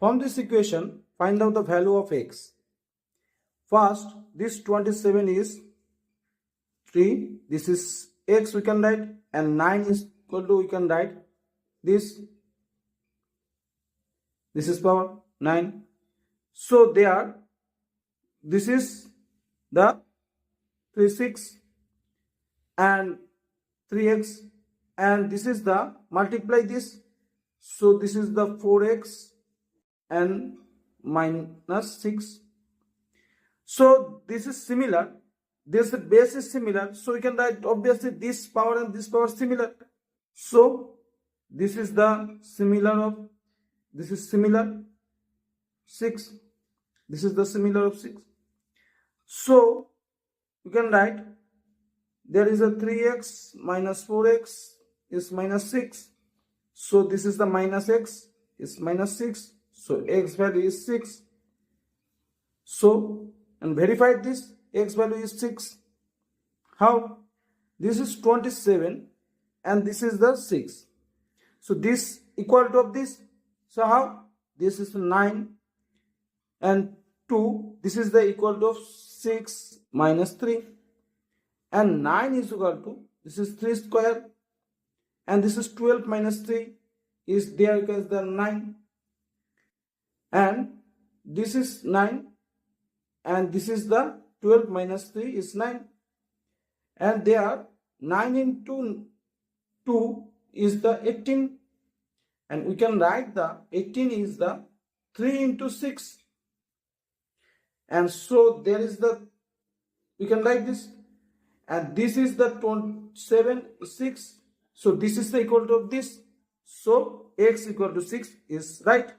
From this equation, find out the value of x. First, this 27 is 3. This is x we can write, and 9 is equal to, we can write this. This is power 9. So there, this is the 36 and 3x, and this is the multiply this. So this is the 4x and minus 6. So this is similar. This base is similar. So we can write obviously this power and this power similar. So this is the similar of, this is similar 6. This is the similar of 6. So you can write there is a 3x minus 4x is minus 6. So this is the minus x is minus 6. So x value is 6. So, and verify this, x value is 6. How? This is 27 and this is the 6. So this equal to of this. So how? This is 9 and 2. This is the equal to of 6 minus 3. And 9 is equal to, this is 3 square. And this is 12 minus 3 is there equals the 9. And this is 9. And this is the 12 minus 3 is 9. And there 9 into 2 is the 18. And we can write the 18 is the 3 into 6. And so there is the, we can write this. And this is the 27 6. So this is the equal to of this. So x equal to 6 is right.